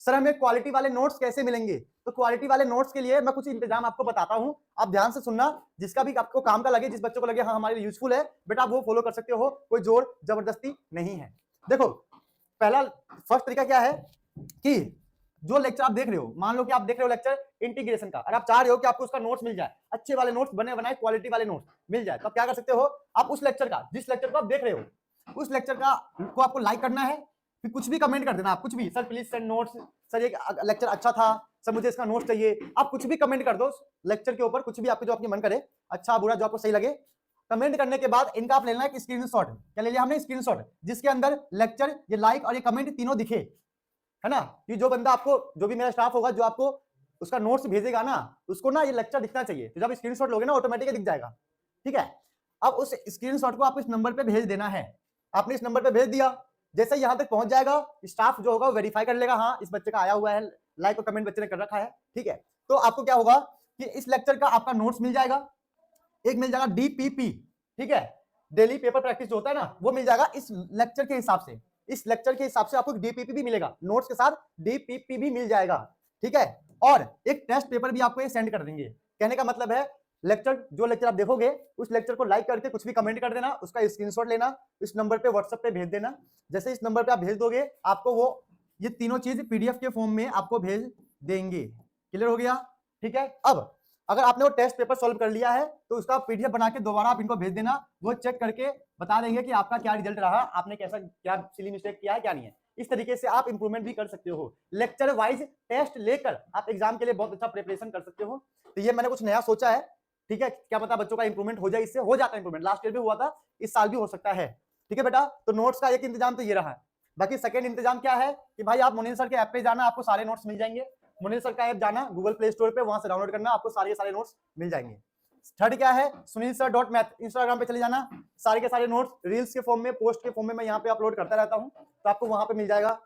Sir हमें quality वाले notes कैसे मिलेंगे? तो क्वालिटी वाले नोट्स के लिए मैं कुछ इंतजाम आपको बताता हूं, आप ध्यान से सुनना, जिसका भी आपको काम का लगे, जिस बच्चों को लगे हाँ हमारे लिए यूजफुल है, बेटा आप वो फॉलो कर सकते हो, कोई जोर जबरदस्ती नहीं है। देखो पहला फर्स्ट तरीका क्या है कि जो लेक्चर आप देख रहे हो, मान लो कि आप देख रहे हो लेक्चर इंटीग्रेशन का, और आप चाह रहे हो कि आपको उसका नोट्स मिल जाए, अच्छे वाले नोट्स बने बनाए क्वालिटी वाले नोट्स मिल जाए, तो आप क्या कर सकते हो, आप उस लेक्चर का, जिस लेक्चर को आप देख रहे हो उस लेक्चर का को आपको लाइक करना है, फिर कुछ भी कमेंट कर देना, आप कुछ भी, sir please send notes, sir ये लेक्चर अच्छा था, सर मुझे इसका नोट्स चाहिए, आप कुछ भी कमेंट कर दो लेक्चर के ऊपर, कुछ भी आपके जो आपके मन करे, अच्छा बुरा जो आपको सही लगे। कमेंट करने के बाद इनका आप लेना है एक स्क्रीनशॉट, क्या ले लिया हमने, स्क्रीनशॉट, जिसके अंदर लेक्चर, ये लाइक और ये कमेंट तीनों दिखे, है ना, कि जो बंदा आपको, जो भी मेरा स्टाफ होगा जो आपको उसका नोट्स भेजेगा ना, उसको ना ये लेक्चर दिखना चाहिए, तो जब स्क्रीनशॉट लोगे ना ऑटोमेटिकली दिख जाएगा, ठीक है। अब उस स्क्रीनशॉट को आपको इस नंबर पे भेज देना है, आपने इस नंबर पे भेज दिया, जैसे यहां तक पहुंच जाएगा, स्टाफ जो होगा वेरीफाई कर लेगा, हाँ इस बच्चे का आया हुआ है, लाइक और कमेंट बच्चे ने कर रखा है, ठीक है। तो आपको क्या होगा कि इस लेक्चर का आपका नोट्स मिल जाएगा, एक मिल जाएगा डीपीपी, ठीक है, डेली पेपर प्रैक्टिस जो होता है ना, वो मिल जाएगा इस लेक्चर के हिसाब से, इस लेक्चर के हिसाब से आपको डीपीपी भी मिलेगा, नोट्स के साथ डीपीपी भी मिल जाएगा, ठीक है। और एक टेस्ट पेपर भी आपको ये सेंड कर देंगे, कहने का मतलब है लेक्चर, जो लेक्चर आप देखोगे उस लेक्चर को लाइक करके कुछ भी कमेंट कर देना, उसका स्क्रीनशॉट लेना, इस नंबर पे व्हाट्सएप पे भेज देना, जैसे इस नंबर पे आप भेज दोगे आपको वो ये तीनों चीज पीडीएफ के फॉर्म में आपको भेज देंगे, क्लियर हो गया, ठीक है। अब अगर आपने वो टेस्ट पेपर सॉल्व कर लिया है तो उसका पीडीएफ बना के दोबारा आप इनको भेज देना, वो चेक करके बता देंगे कि आपका क्या रिजल्ट रहा, आपने कैसा क्या सिली मिस्टेक किया है क्या नहीं है, इस तरीके से आप इंप्रूवमेंट भी कर सकते हो, लेक्चर वाइज टेस्ट लेकर आप एग्जाम के लिए बहुत अच्छा प्रिपरेशन कर सकते हो। तो ये मैंने कुछ नया सोचा है, ठीक है, क्या पता बच्चों का इंप्रूवमेंट हो जाए, इससे हो जाता है इंप्रूवमेंट, लास्ट ईयर भी हुआ था, इस साल भी हो सकता है, ठीक है बेटा। तो नोट्स का एक इंतजाम तो ये रहा है, बाकी सेकंड इंतजाम क्या है कि भाई आप मुनीर सर के ऐप पे जाना, आपको सारे नोट्स मिल जाएंगे, मुनीर सर का ऐप जाना गूगल प्ले स्टोर पे, वहां से डाउनलोड करना, आपको सारे नोट्स मिल जाएंगे। थर्ड क्या है, Sunil sir dot math, Instagram पे चले जाना, सारे के सारे नोट्स रील्स के फॉर्म में, पोस्ट के फॉर्म में मैं यहाँ पे अपलोड करता रहता हूँ, तो आपको वहां पे मिल जाएगा।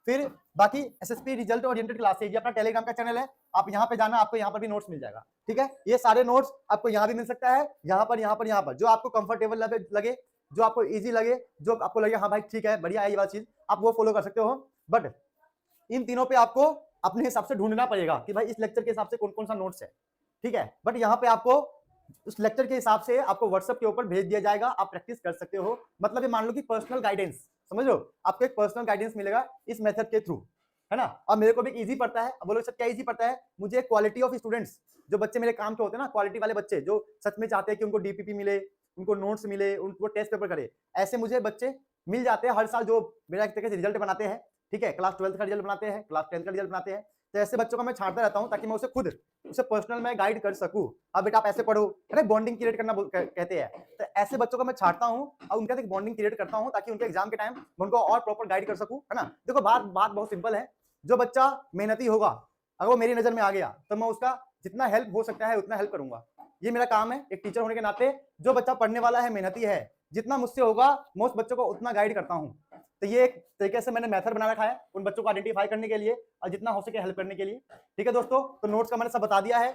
फिर बाकी एसएसपी रिजल्ट ओरिएंटेड क्लासेज, ये अपना टेलीग्राम का चैनल है, आप यहाँ पे जाना, आपको यहाँ पर भी नोट्स मिल जाएगा, ठीक है। ये सारे नोट्स आपको यहाँ भी मिल सकता है, यहाँ पर जो आपको कंफर्टेबल लगे, जो आपको इजी लगे, जो आपको लगे हाँ भाई ठीक है बढ़िया है ये वाली चीज, आप वो फॉलो कर सकते हो। बट इन तीनों पे आपको अपने हिसाब से ढूंढना पड़ेगा कि भाई इस लेक्चर के हिसाब से कौन कौन सा नोट्स है, ठीक है। बट यहाँ पे आपको उस लेक्चर के हिसाब से आपको व्हाट्सएप के ऊपर भेज दिया जाएगा, आप प्रैक्टिस कर सकते हो, मतलब ये मान लो कि पर्सनल गाइडेंस, समझ लो, आपको एक पर्सनल गाइडेंस मिलेगा इस मेथड के थ्रू, है ना। और मेरे को भी इजी पड़ता है, बोलो सर क्या इजी पड़ता है, मुझे क्वालिटी ऑफ स्टूडेंट्स, जो बच्चे मेरे काम के होते हैं ना, क्वालिटी वाले बच्चे जो सच में चाहते हैं कि उनको डीपीपी मिले, उनको नोट्स मिले, उनको टेस्ट पेपर करे, ऐसे मुझे बच्चे मिल जाते हैं हर साल, जो मेरा एक तरीके से रिजल्ट बनाते हैं, ठीक है, क्लास 12 का रिजल्ट बनाते हैं, क्लास 10 का रिजल्ट बनाते हैं, तो ऐसे बच्चों को मैं छांटता रहता हूं ताकि मैं उसे पर्सनल में गाइड कर सकूं। अब बेटा आप ऐसे पढ़ो, अरे बॉन्डिंग क्रिएट करना कहते हैं, तो ऐसे बच्चों को मैं छांटता हूं और उनके साथ एक बॉन्डिंग क्रिएट करता हूं ताकि उनके एग्जाम के टाइम मैं उनको और प्रॉपर गाइड कर सकूं, है ना। देखो बात बहुत सिंपल है, जो बच्चा मेहनती होगा अगर वो मेरी नजर में आ गया तो मैं उसका जितना हेल्प हो सकता है उतना हेल्प करूंगा, ये मेरा काम है एक टीचर होने के नाते। जो बच्चा पढ़ने वाला है, मेहनती है, जितना मुझसे होगा मैं उस बच्चों को उतना गाइड करता हूं। तो ये एक तरीके से मैंने मेथड बना रखा है उन बच्चों को आइडेंटिफाई करने के लिए और जितना हो सके हेल्प करने के लिए, ठीक है दोस्तों। तो नोट्स का मैंने सब बता दिया है,